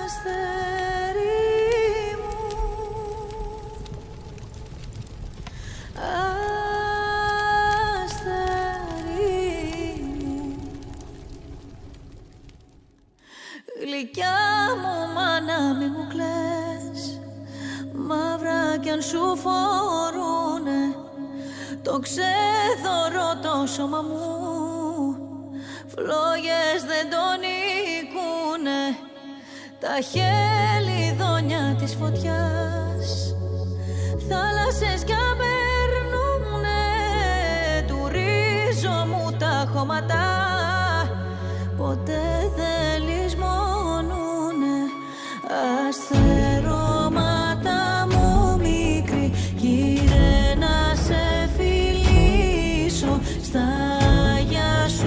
Αστέρι μου, αστέρι μου, γλυκιά μου μάνα μη μου κλαις, μαύρα κι αν σου φορούνε το ξέδωρο το σώμα μου, φλόγες δεν τον νικούνε, τα χελιδόνια της φωτιάς, θάλασσες κι απερνούνε του ρίζο μου τα χώματα, ποτέ